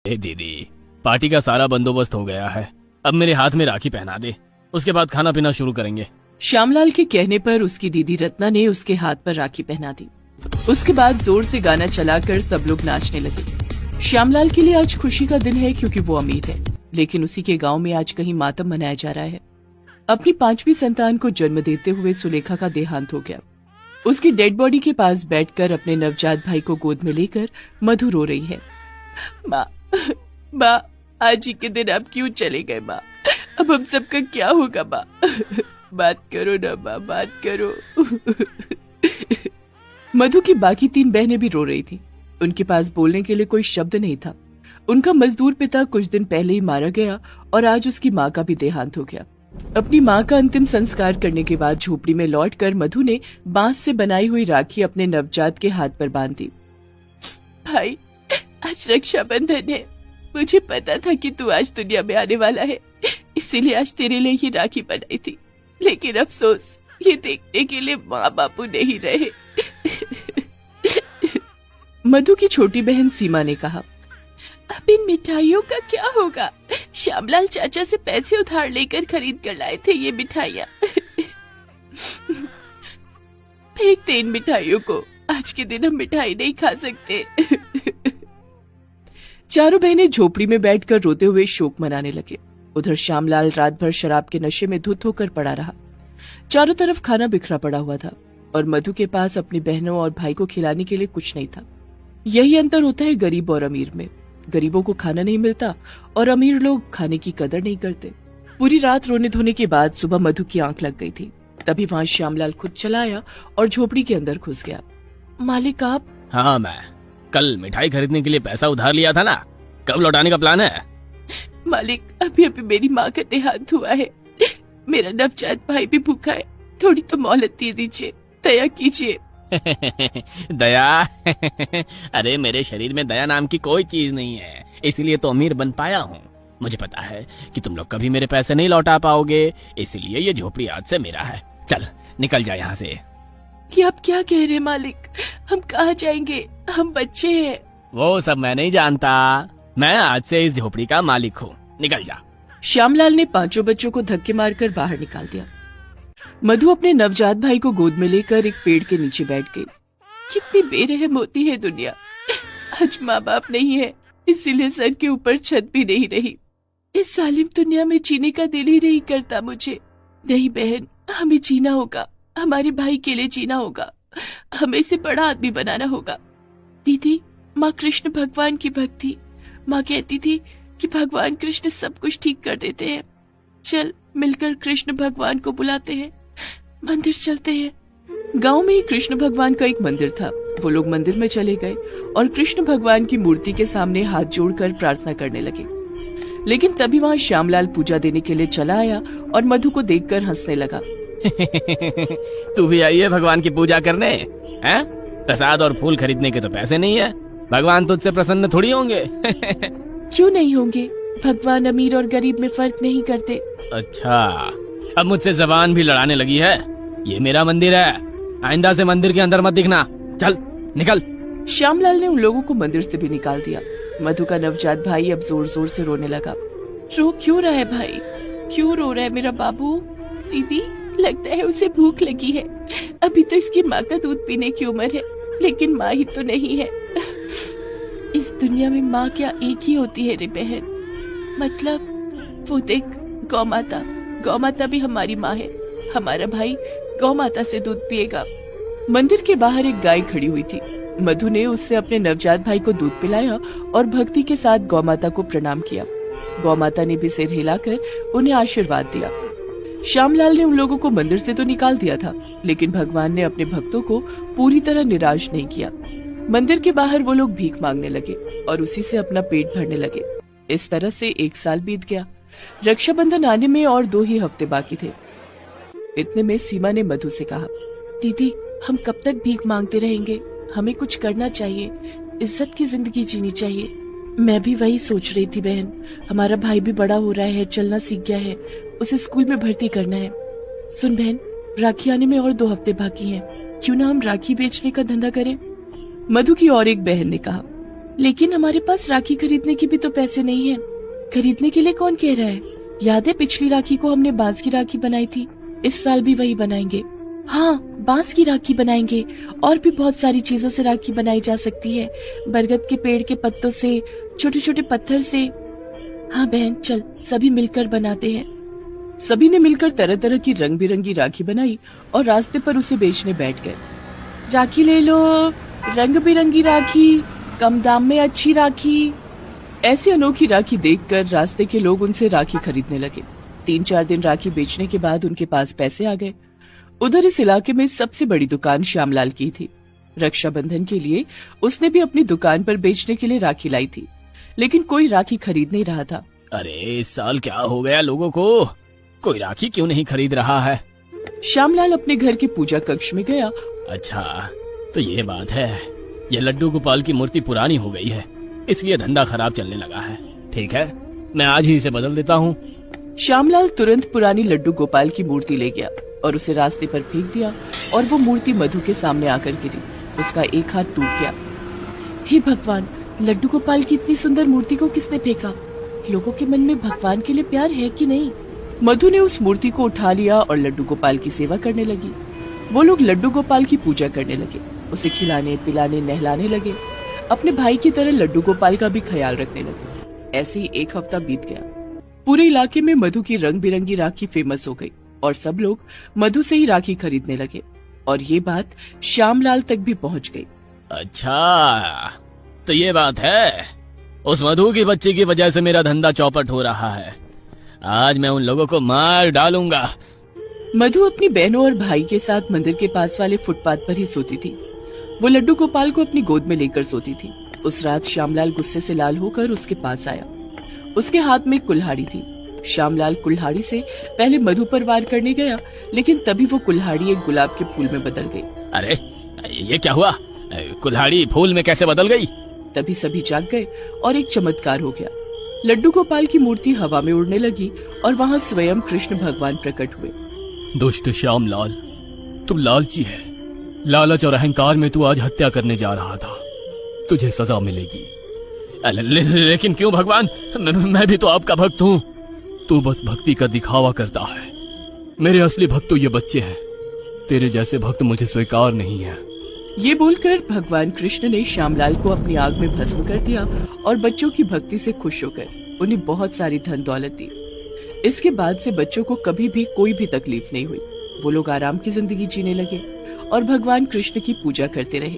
दीदी, पार्टी का सारा बंदोबस्त हो गया है, अब मेरे हाथ में राखी पहना दे, उसके बाद खाना पीना शुरू करेंगे। श्यामलाल के कहने पर उसकी दीदी रत्ना ने उसके हाथ पर राखी पहना दी। उसके बाद जोर से गाना चलाकर सब लोग नाचने लगे। श्यामलाल के लिए आज खुशी का दिन है क्योंकि वो अमीर है, लेकिन उसी के गांव में आज कहीं मातम मनाया जा रहा है। अपनी 5वीं संतान को जन्म देते हुए सुलेखा का देहांत हो गया। उसकी डेड बॉडी के पास बैठकर अपने नवजात भाई को गोद में लेकर मधु रो रही है। माँ, माँ, आज ही के दिन आप क्यों चले गए माँ? अब हम सबका क्या होगा माँ? बात करो ना माँ, बात करो। मधु की बाकी 3 बहनें भी रो रही थी। उनके पास बोलने के लिए कोई शब्द नहीं था। उनका मजदूर पिता कुछ दिन पहले ही मारा गया और आज उसकी माँ का भी देहांत हो गया। अपनी माँ का अंतिम संस्कार करने के बाद झोपड़ी में लौटकर मधु ने बांस से बनाई हुई राखी अपने नवजात के हाथ पर बांध दी। भाई, आज रक्षाबंधन है। मुझे पता था कि तू आज दुनिया में आने वाला है, इसीलिए आज तेरे लिए ये राखी बनाई थी। लेकिन अफसोस, ये देखने के लिए माँ बापू नहीं रहे। मधु की छोटी बहन सीमा ने कहा, अब इन मिठाइयों का क्या होगा? श्यामलाल चाचा से पैसे उधार लेकर खरीद कर लाए थे ये मिठाइयाँ। फेंक दे इन मिठाइयों को, आज के दिन हम मिठाई नहीं खा सकते। चारों बहनें झोपड़ी में बैठकर रोते हुए शोक मनाने लगे। उधर श्यामलाल रात भर शराब के नशे में धुत होकर पड़ा रहा। चारों तरफ खाना बिखरा पड़ा हुआ था और मधु के पास अपनी बहनों और भाई को खिलाने के लिए कुछ नहीं था। यही अंतर होता है गरीब और अमीर में। गरीबों को खाना नहीं मिलता और अमीर लोग खाने की कदर नहीं करते। पूरी रात रोने धोने के बाद सुबह मधु की आंख लग गई थी। तभी वहाँ श्यामलाल खुद चला आया और झोपड़ी के अंदर घुस गया। मालिक आप? हाँ, मैं कल मिठाई खरीदने के लिए पैसा उधार लिया था ना, कब लौटाने का प्लान है? मालिक, अभी अभी मेरी माँ का देहांत हुआ है। मेरा नवजात भाई भी भूखा है, थोड़ी तो मोहलत दे दीजिए, दया कीजिए। दया? अरे मेरे शरीर में दया नाम की कोई चीज नहीं है, इसीलिए तो अमीर बन पाया हूँ। मुझे पता है कि तुम लोग कभी मेरे पैसे नहीं लौटा पाओगे, इसलिए ये झोपड़ी आज से मेरा है। चल निकल जा यहाँ से। कि आप क्या कह रहे मालिक? हम कहाँ जाएंगे? हम बच्चे हैं। वो सब मैं नहीं जानता, मैं आज से इस झोपड़ी का मालिक हूँ, निकल जा। श्यामलाल ने 5 बच्चों को धक्के मारकर बाहर निकाल दिया। मधु अपने नवजात भाई को गोद में लेकर एक पेड़ के नीचे बैठ गई। कितनी बेरहम होती है दुनिया। आज माँ बाप नहीं है, इसीलिए सर के ऊपर छत भी नहीं रही। इस जालिम दुनिया में जीने का दिल ही नहीं करता मुझे। नहीं बहन, हमें जीना होगा, हमारे भाई के लिए जीना होगा, हमें इसे बड़ा आदमी बनाना होगा। दीदी, माँ कृष्ण भगवान की भक्त थी। माँ कहती थी कि भगवान कृष्ण सब कुछ ठीक कर देते हैं। चल मिलकर कृष्ण भगवान को बुलाते हैं, मंदिर चलते हैं। गांव में ही कृष्ण भगवान का एक मंदिर था। वो लोग मंदिर में चले गए और कृष्ण भगवान की मूर्ति के सामने हाथ जोड़कर प्रार्थना करने लगे। लेकिन तभी वहाँ श्यामलाल पूजा देने के लिए चला आया और मधु को देखकर हंसने लगा। तू भी आई है भगवान की पूजा करने? हैं? प्रसाद और फूल खरीदने के तो पैसे नहीं है, भगवान तुझसे प्रसन्न थोड़ी होंगे। क्यों नहीं होंगे? भगवान अमीर और गरीब में फर्क नहीं करते। अच्छा, अब मुझसे जबान भी लड़ाने लगी है। ये मेरा मंदिर है, आइंदा से मंदिर के अंदर मत दिखना, चल निकल। श्यामलाल ने उन लोगों को मंदिर से भी निकाल दिया। मधु का नवजात भाई अब जोर जोर से रोने लगा। रो क्यों रहा है भाई? क्यों रो रहा है मेरा बाबू? दीदी, लगता है उसे भूख लगी है। अभी तो इसकी माँ का दूध पीने की उम्र है, लेकिन माँ ही तो नहीं है। इस दुनिया में माँ क्या एक ही होती है रे बहन। मतलब वो देख, गौ माता भी हमारी माँ है। हमारा भाई गौ माता से दूध पिएगा। मंदिर के बाहर एक गाय खड़ी हुई थी। मधु ने उससे अपने नवजात भाई को दूध पिलाया और भक्ति के साथ गौ माता को प्रणाम किया। गौ माता ने भी सिर हिलाकर उन्हें आशीर्वाद दिया। श्यामलाल ने उन लोगों को मंदिर से तो निकाल दिया था, लेकिन भगवान ने अपने भक्तों को पूरी तरह निराश नहीं किया। मंदिर के बाहर वो लोग भीख मांगने लगे और उसी से अपना पेट भरने लगे। इस तरह से 1 साल बीत गया। रक्षाबंधन आने में और 2 ही हफ्ते बाकी थे। इतने में सीमा ने मधु से कहा, दीदी, हम कब तक भीख मांगते रहेंगे? हमें कुछ करना चाहिए, इज्जत की जिंदगी जीनी चाहिए। मैं भी वही सोच रही थी बहन। हमारा भाई भी बड़ा हो रहा है, चलना सीख गया है, उसे स्कूल में भर्ती करना है। सुन बहन, राखी आने में और 2 हफ्ते बाकी हैं, क्यों ना हम राखी बेचने का धंधा करें? मधु की और एक बहन ने कहा, लेकिन हमारे पास राखी खरीदने के भी तो पैसे नहीं है। खरीदने के लिए कौन कह रहा है? याद है पिछली राखी को हमने बांस की राखी बनाई थी, इस साल भी वही बनाएंगे। हाँ, बांस की राखी बनाएंगे। और भी बहुत सारी चीजों से राखी बनाई जा सकती है, बरगद के पेड़ के पत्तों से, छोटे छोटे पत्थर से। हाँ बहन, चल सभी मिलकर बनाते हैं। सभी ने मिलकर तरह तरह की रंग बिरंगी राखी बनाई और रास्ते पर उसे बेचने बैठ गए। राखी ले लो, रंग बिरंगी राखी, कम दाम में अच्छी राखी। ऐसी अनोखी राखी देखकर रास्ते के लोग उनसे राखी खरीदने लगे। 3-4 दिन राखी बेचने के बाद उनके पास पैसे आ गए। उधर इस इलाके में सबसे बड़ी दुकान श्यामलाल की थी। रक्षाबंधन के लिए उसने भी अपनी दुकान पर बेचने के लिए राखी लाई थी, लेकिन कोई राखी खरीद नहीं रहा था। अरे इस साल क्या हो गया लोगों को, कोई राखी क्यों नहीं खरीद रहा है? श्यामलाल अपने घर के पूजा कक्ष में गया। अच्छा तो ये बात है, ये लड्डू गोपाल की मूर्ति पुरानी हो गई है, इसलिए धंधा खराब चलने लगा है। ठीक है, मैं आज ही इसे बदल देता हूँ। श्यामलाल तुरंत पुरानी लड्डू गोपाल की मूर्ति ले गया और उसे रास्ते पर फेंक दिया और वो मूर्ति मधु के सामने आकर गिरी। उसका एक हाथ टूट गया। हे भगवान, लड्डू गोपाल की इतनी सुंदर मूर्ति को किसने फेंका? लोगों के मन में भगवान के लिए प्यार है कि नहीं? मधु ने उस मूर्ति को उठा लिया और लड्डू गोपाल की सेवा करने लगी। वो लोग लड्डू गोपाल की पूजा करने लगे, उसे खिलाने पिलाने नहलाने लगे, अपने भाई की तरह लड्डू गोपाल का भी ख्याल रखने लगे। ऐसे ही एक हफ्ता बीत गया। पूरे इलाके में मधु की रंग बिरंगी राखी फेमस हो गई और सब लोग मधु से ही राखी खरीदने लगे और ये बात श्यामलाल तक भी पहुंच गई। अच्छा तो ये बात है, उस मधु की बच्ची की वजह से मेरा धंधा चौपट हो रहा है। आज मैं उन लोगों को मार डालूंगा। मधु अपनी बहनों और भाई के साथ मंदिर के पास वाले फुटपाथ पर ही सोती थी। वो लड्डू गोपाल को अपनी गोद में लेकर सोती थी। उस रात श्यामलाल गुस्से से लाल होकर उसके पास आया। उसके हाथ में एक कुल्हाड़ी थी। श्यामलाल कुल्हाड़ी से पहले मधु पर वार करने गया, लेकिन तभी वो कुल्हाड़ी एक गुलाब के फूल में बदल गई। अरे ये क्या हुआ? कुल्हाड़ी फूल में कैसे बदल गई? तभी सभी जाग गए और एक चमत्कार हो गया। लड्डू गोपाल की मूर्ति हवा में उड़ने लगी और वहाँ स्वयं कृष्ण भगवान प्रकट हुए। दुष्ट श्यामलाल, तू लालची है। लालच और अहंकार में तू आज हत्या करने जा रहा था, तुझे सजा मिलेगी। लेकिन क्यों भगवान, मैं भी तो आपका भक्त हूँ। तू बस भक्ति का दिखावा करता है। मेरे असली भक्त तो ये बच्चे हैं, तेरे जैसे भक्त मुझे स्वीकार नहीं है। ये बोलकर भगवान कृष्ण ने श्यामलाल को अपनी आग में भस्म कर दिया और बच्चों की भक्ति से खुश होकर उन्हें बहुत सारी धन दौलत दी। इसके बाद से बच्चों को कभी भी कोई भी तकलीफ नहीं हुई। वो लोग आराम की जिंदगी जीने लगे और भगवान कृष्ण की पूजा करते रहे।